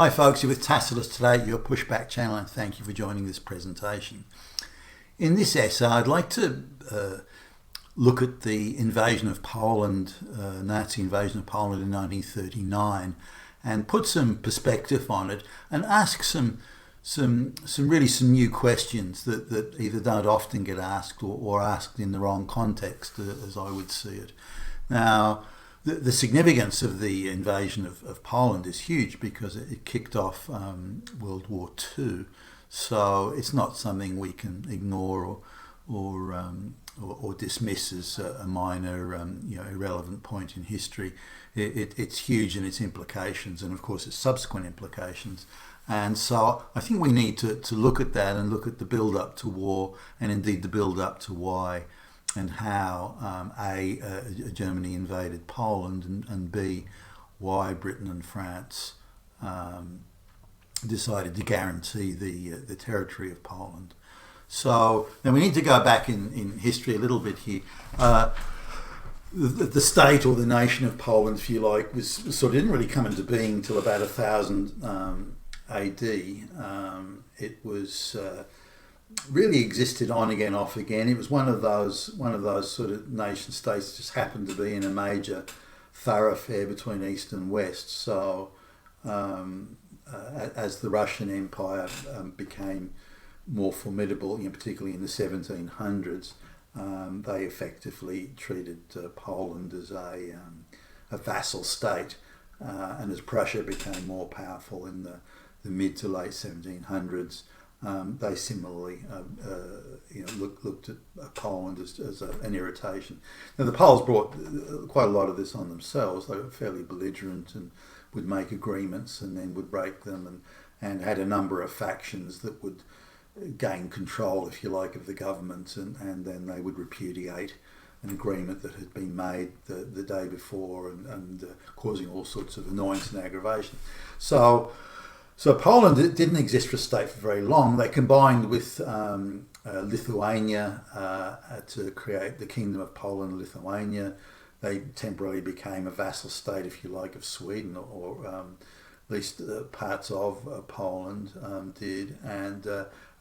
Hi folks, you're with Tacitus today, your pushback channel, and thank you for joining this presentation. In this essay, I'd like to look at the invasion of Poland, Nazi invasion of Poland in 1939, and put some perspective on it, and ask some new questions that either don't often get asked or asked in the wrong context, as I would see it. Now, the significance of the invasion of Poland is huge because it kicked off World War II. So it's not something we can ignore or dismiss as a minor, irrelevant point in history. It's huge in its implications and, of course, its subsequent implications. And so I think we need to look at that and look at the build-up to war and indeed the build-up to why and how Germany invaded Poland, and B, why Britain and France decided to guarantee the territory of Poland. So now we need to go back in history a little bit here. The state or the nation of Poland, if you like, was sort of didn't really come into being until about 1000 AD. It was really existed on again, off again. It was one of those sort of nation states that just happened to be in a major thoroughfare between East and West. So as the Russian Empire became more formidable, particularly in the 1700s, they effectively treated Poland as a vassal state, and as Prussia became more powerful in the mid to late 1700s, they similarly looked at Poland as an irritation. Now the Poles brought quite a lot of this on themselves. They were fairly belligerent and would make agreements and then would break them, and had a number of factions that would gain control, if you like, of the government, and then they would repudiate an agreement that had been made the day before, and causing all sorts of annoyance and aggravation. So Poland didn't exist for a state for very long. They combined with Lithuania to create the Kingdom of Poland and Lithuania. They temporarily became a vassal state, if you like, of Sweden, or at least parts of Poland did, and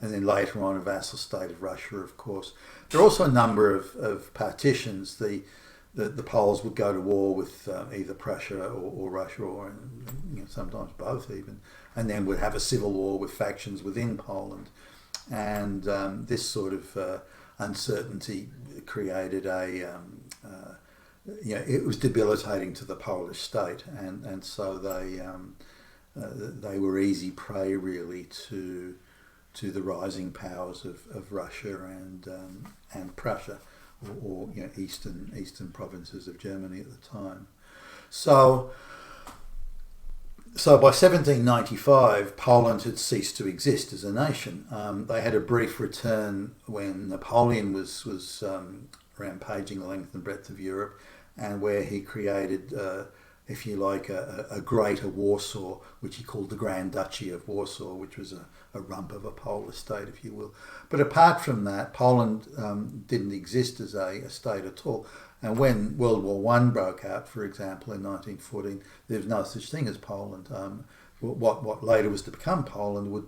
then later on a vassal state of Russia, of course. There are also a number of partitions. The Poles would go to war with either Prussia or Russia, or sometimes both even, and then would have a civil war with factions within Poland. And this sort of uncertainty created it was debilitating to the Polish state, and so they were easy prey really to the rising powers of Russia and Prussia, or eastern provinces of Germany at the time. So by 1795, Poland had ceased to exist as a nation. They had a brief return when Napoleon was rampaging the length and breadth of Europe, and where he created, if you like, a greater Warsaw, which he called the Grand Duchy of Warsaw, which was a rump of a Polish state, if you will. But apart from that, Poland didn't exist as a state at all. And when World War I broke out, for example, in 1914, there was no such thing as Poland. What later was to become Poland was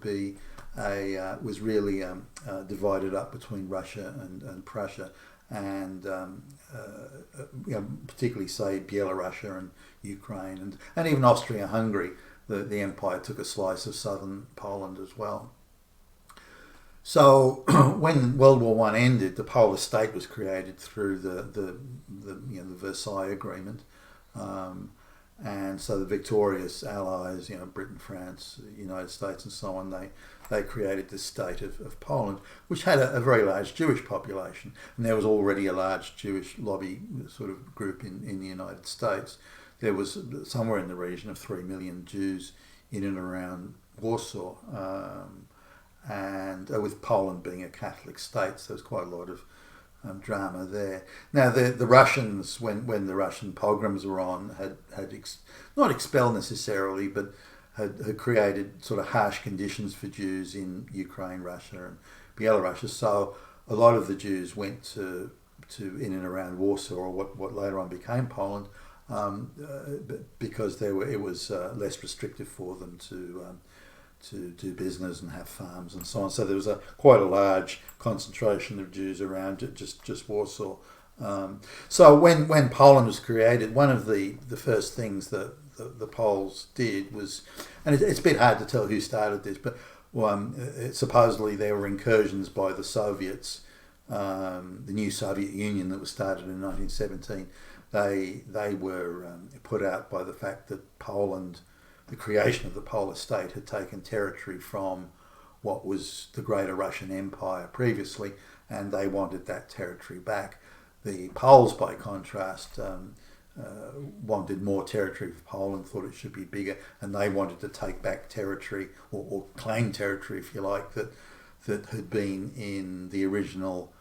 really divided up between Russia and Prussia, and particularly, say, Belarus and Ukraine, and even Austria-Hungary. The empire took a slice of southern Poland as well. So when World War I ended, the Polish state was created through the Versailles Agreement, and so the victorious allies, Britain, France, United States, and so on, they created this state of Poland, which had a very large Jewish population, and there was already a large Jewish lobby sort of group in the United States. There was somewhere in the region of 3 million Jews in and around Warsaw, and with Poland being a Catholic state, so there's quite a lot of drama there. Now the Russians, when the Russian pogroms were on, had not expelled necessarily, but had created sort of harsh conditions for Jews in Ukraine, Russia, and Belarus. So a lot of the Jews went to in and around Warsaw, or what later on became Poland, because it was less restrictive for them to do business and have farms and so on. So there was quite a large concentration of Jews around just Warsaw. So when Poland was created, one of the first things that the Poles did was, and it's a bit hard to tell who started this, but supposedly there were incursions by the Soviets, the new Soviet Union that was started in 1917. They were put out by the fact that Poland, the creation of the Polish state, had taken territory from what was the Greater Russian Empire previously, and they wanted that territory back. The Poles, by contrast, wanted more territory for Poland, thought it should be bigger, and they wanted to take back territory, or claim territory, if you like, that had been in the original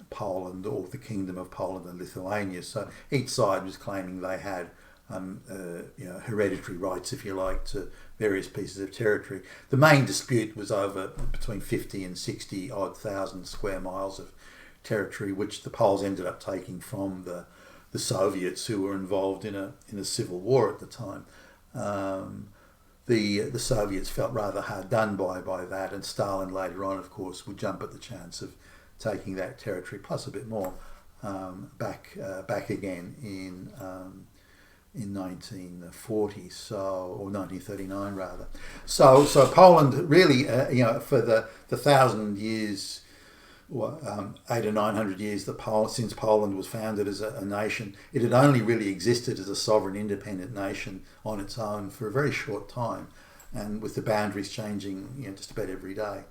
Poland, or the Kingdom of Poland and Lithuania. So each side was claiming they had hereditary rights, if you like, to various pieces of territory. The main dispute was over between 50 and 60 odd thousand square miles of territory, which the Poles ended up taking from the Soviets, who were involved in a civil war at the time. The Soviets felt rather hard done by that, and Stalin later on, of course, would jump at the chance of taking that territory plus a bit more back again in 1940, or 1939 rather. So Poland really, for the 1,000 years, 800 or 900 years since Poland was founded as a nation, it had only really existed as a sovereign, independent nation on its own for a very short time, and with the boundaries changing, just about every day.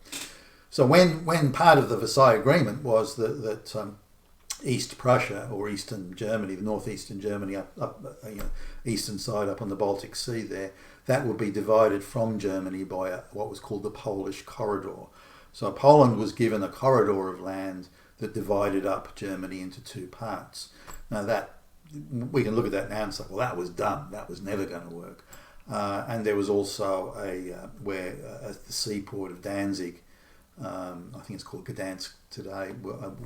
So when part of the Versailles Agreement was that East Prussia, or Eastern Germany, the northeastern Germany, up eastern side up on the Baltic Sea there, that would be divided from Germany by what was called the Polish Corridor. So Poland was given a corridor of land that divided up Germany into two parts. Now that, we can look at that now and say, well, that was dumb, that was never going to work. And there was also the seaport of Danzig, I think it's called Gdansk today,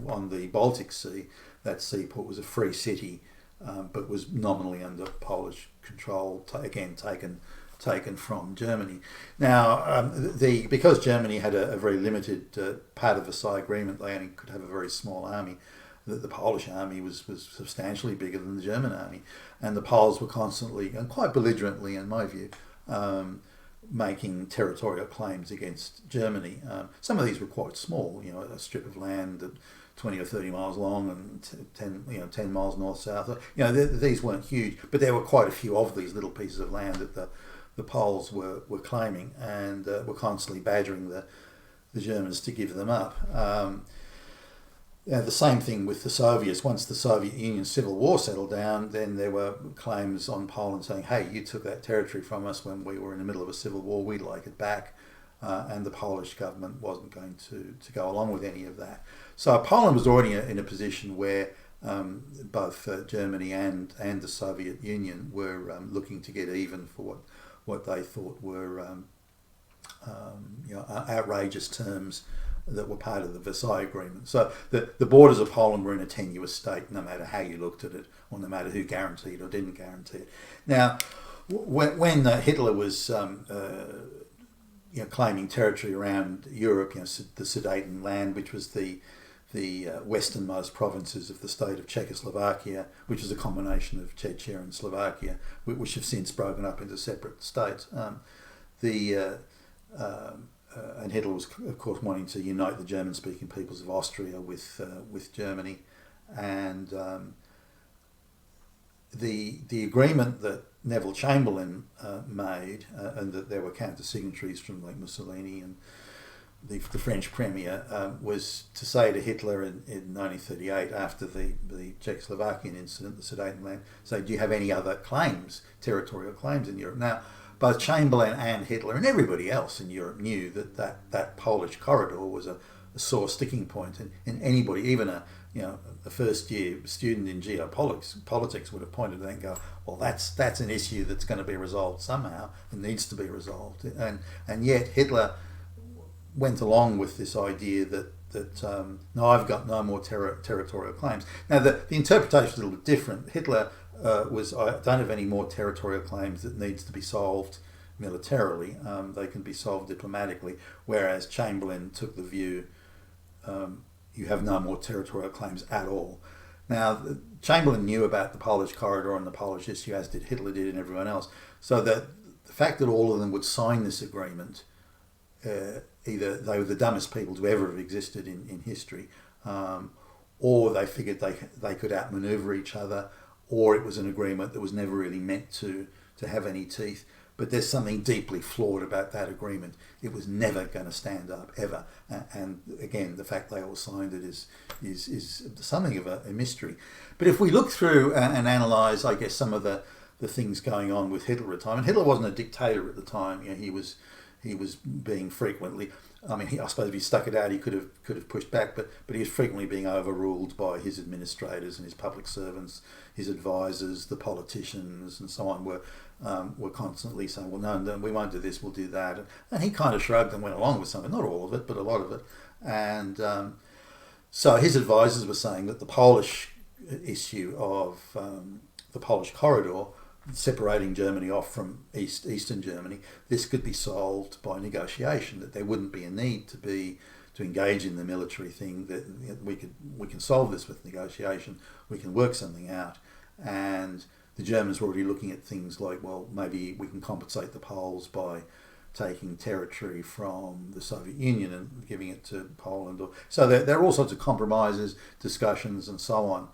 on the Baltic Sea. That seaport was a free city, but was nominally under Polish control, again taken from Germany. Now, because Germany had a very limited part of the Versailles Agreement, they only could have a very small army. The Polish army was substantially bigger than the German army, and the Poles were constantly, and quite belligerently in my view, making territorial claims against Germany. Some of these were quite small, a strip of land that 20 or 30 miles long and 10 miles north-south. These weren't huge, but there were quite a few of these little pieces of land that the Poles were claiming, and were constantly badgering the Germans to give them up. The same thing with the Soviets. Once the Soviet Union civil war settled down, then there were claims on Poland saying, hey, you took that territory from us when we were in the middle of a civil war, we'd like it back. And the Polish government wasn't going to go along with any of that. So Poland was already in a position where both Germany and the Soviet Union were looking to get even for what they thought were outrageous terms that were part of the Versailles Agreement. So the borders of Poland were in a tenuous state, no matter how you looked at it, or no matter who guaranteed or didn't guarantee it. Now, when Hitler was claiming territory around Europe, the Sudetenland, which was the westernmost provinces of the state of Czechoslovakia, which is a combination of Czechia and Slovakia, which have since broken up into separate states. And Hitler was, of course, wanting to unite the German-speaking peoples of Austria with Germany, and the agreement that Neville Chamberlain made, and that there were counter-signatories from like Mussolini and the French Premier, was to say to Hitler in 1938, after the Czechoslovakian incident, the Sudetenland, say, do you have any other claims, territorial claims in Europe? Now, both Chamberlain and Hitler and everybody else in Europe knew that Polish corridor was a sore sticking point, and anybody, even a first year student in geopolitics would have pointed to that and go, well, that's an issue that's going to be resolved somehow and needs to be resolved, and yet Hitler went along with this idea that no, I've got no more territorial claims. Now the interpretation is a little bit different. Hitler was, I don't have any more territorial claims that needs to be solved militarily. They can be solved diplomatically, whereas Chamberlain took the view you have no more territorial claims at all. Now, Chamberlain knew about the Polish corridor and the Polish issue, as did Hitler did and everyone else. So that the fact that all of them would sign this agreement, either they were the dumbest people to ever have existed in history, or they figured they could outmaneuver each other, or it was an agreement that was never really meant to have any teeth. But there's something deeply flawed about that agreement. It was never going to stand up, ever. And again, the fact they all signed it is something of a mystery. But if we look through and analyse, I guess, some of the things going on with Hitler at the time, and Hitler wasn't a dictator at the time. You know, he was being frequently, I mean, I suppose if he stuck it out, he could have pushed back, but he was frequently being overruled by his administrators and his public servants, his advisors, the politicians, and so on were constantly saying, well, no, we won't do this, we'll do that. And he kind of shrugged and went along with something, not all of it, but a lot of it. And so his advisors were saying that the Polish issue of the Polish corridor, separating Germany off from Eastern Germany, this could be solved by negotiation, that there wouldn't be a need to engage in the military thing, that we can solve this with negotiation, we can work something out. And the Germans were already looking at things like, well, maybe we can compensate the Poles by taking territory from the Soviet Union and giving it to Poland. So there are all sorts of compromises, discussions, and so on.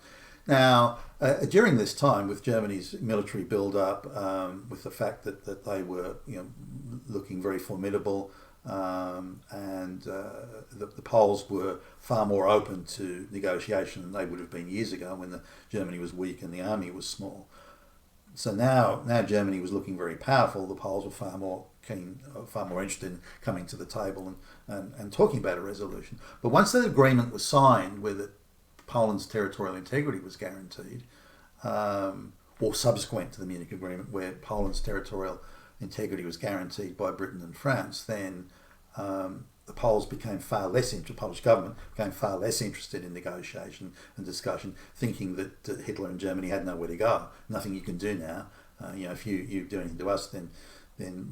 Now, during this time, with Germany's military build-up, with the fact that they were, looking very formidable, and the Poles were far more open to negotiation than they would have been years ago when Germany was weak and the army was small. So now Germany was looking very powerful. The Poles were far more keen, far more interested in coming to the table and talking about a resolution. But once that agreement was signed, where Poland's territorial integrity was guaranteed, or subsequent to the Munich Agreement, where Poland's territorial integrity was guaranteed by Britain and France, then the Poles became far less interested, the Polish government became far less interested in negotiation and discussion, thinking that Hitler and Germany had nowhere to go, nothing you can do now. If you do anything to us, then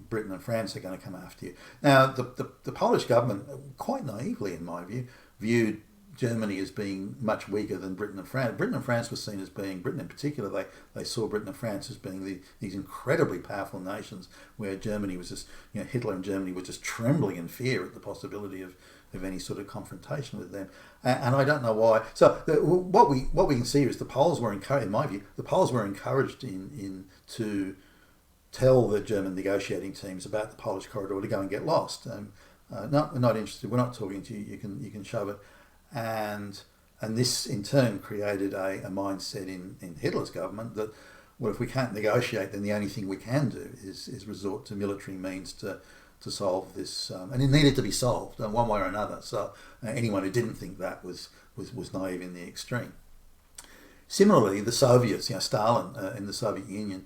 Britain and France are going to come after you. Now, the Polish government, quite naively in my view, viewed Germany as being much weaker than Britain and France. Britain and France were seen as being, Britain in particular, they saw Britain and France as being these incredibly powerful nations, where Germany was just, Hitler and Germany were just trembling in fear at the possibility of any sort of confrontation with them. And I don't know why. So what we can see is the Poles were encouraged, in my view, the Poles were encouraged to tell the German negotiating teams about the Polish corridor to go and get lost. No, we're not interested, we're not talking to you, you can shove it. And this in turn created a mindset in Hitler's government that, well, if we can't negotiate, then the only thing we can do is resort to military means to solve this, and it needed to be solved one way or another. So anyone who didn't think that was naive in the extreme. Similarly, the Soviets, Stalin in the Soviet Union,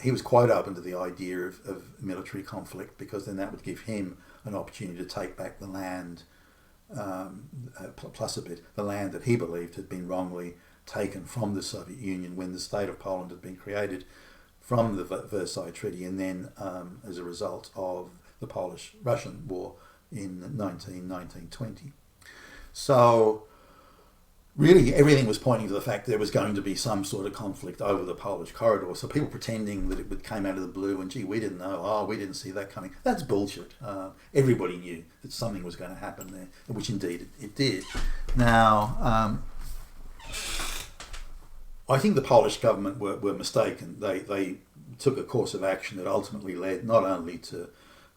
he was quite open to the idea of military conflict, because then that would give him an opportunity to take back the land. Plus a bit, the land that he believed had been wrongly taken from the Soviet Union when the state of Poland had been created from the Versailles Treaty, and then as a result of the Polish-Russian War in 1919-20. So really everything was pointing to the fact there was going to be some sort of conflict over the Polish corridor. So people pretending that it came out of the blue and, gee, we didn't know, we didn't see that coming. That's bullshit. Everybody knew that something was going to happen there, which indeed it did. Now, I think the Polish government were mistaken. They took a course of action that ultimately led not only to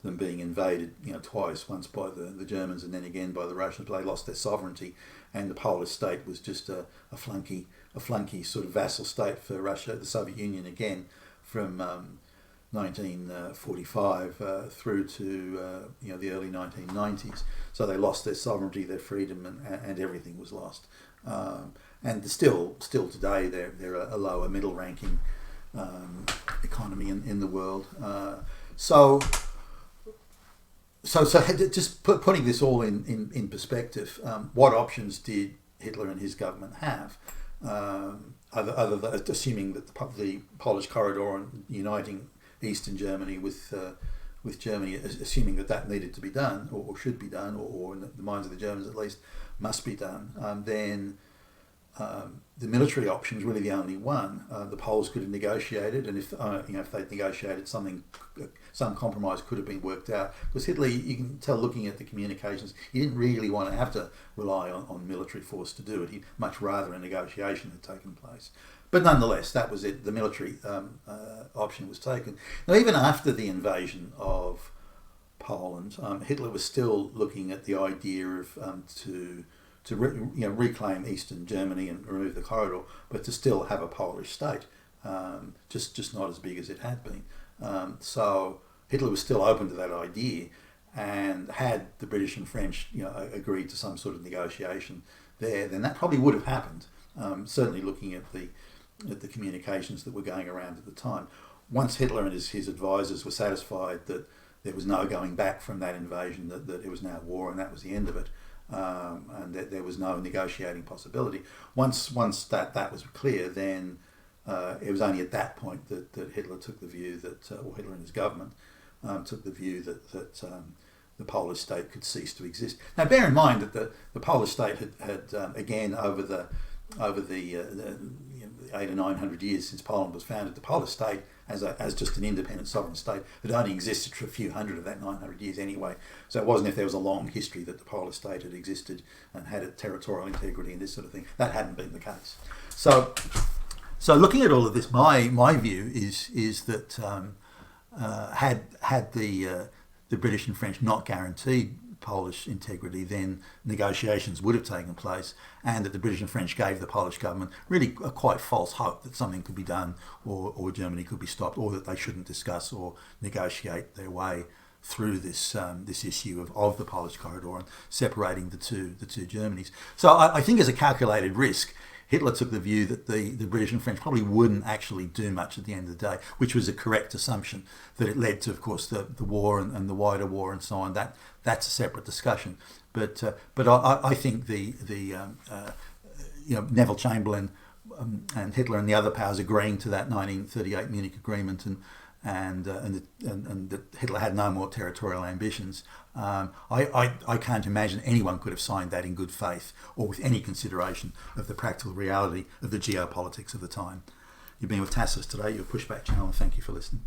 them being invaded, twice, once by the Germans and then again by the Russians, but they lost their sovereignty, and the Polish state was just a flunky sort of vassal state for Russia, the Soviet Union again, from 1945 through to the early 1990s. So they lost their sovereignty, their freedom, and everything was lost. And still today they're a lower middle ranking economy in the world. So just putting this all in perspective, what options did Hitler and his government have? assuming that the Polish corridor and uniting Eastern Germany with Germany, assuming that needed to be done or should be done, or in the minds of the Germans at least must be done, then the military option was really the only one. The Poles could have negotiated, and if they'd negotiated something, some compromise could have been worked out. Because Hitler, you can tell looking at the communications, he didn't really want to have to rely on military force to do it. He'd much rather a negotiation had taken place. But nonetheless, that was it. The military option was taken. Now, even after the invasion of Poland, Hitler was still looking at the idea of reclaim Eastern Germany and remove the corridor, but to still have a Polish state, just not as big as it had been. So Hitler was still open to that idea, and had the British and French, agreed to some sort of negotiation there, then that probably would have happened. Certainly, looking at the communications that were going around at the time, once Hitler and his advisors were satisfied that there was no going back from that invasion, that it was now war and that was the end of it. And that there was no negotiating possibility. Once that was clear, then it was only at that point that Hitler took the view or Hitler and his government took the view that the Polish state could cease to exist. Now, bear in mind that the Polish state had again over the 800 or 900 years since Poland was founded, the Polish state as just an independent sovereign state had only existed for a few hundred of that 900 years anyway. So it wasn't if there was a long history that the Polish state had existed and had a territorial integrity and this sort of thing. That hadn't been the case. So looking at all of this, my view is that had the British and French not guaranteed Polish integrity, then negotiations would have taken place, and that the British and French gave the Polish government really a quite false hope that something could be done or Germany could be stopped, or that they shouldn't discuss or negotiate their way through this issue of the Polish corridor and separating the two Germanys. So I think as a calculated risk, Hitler took the view that the British and French probably wouldn't actually do much at the end of the day, which was a correct assumption. That it led to, of course, the war and the wider war and so on. That's a separate discussion. But I think Neville Chamberlain and Hitler and the other powers agreeing to that 1938 Munich agreement and that Hitler had no more territorial ambitions. I can't imagine anyone could have signed that in good faith or with any consideration of the practical reality of the geopolitics of the time. You've been with Tacitus today, your Pushback channel, and thank you for listening.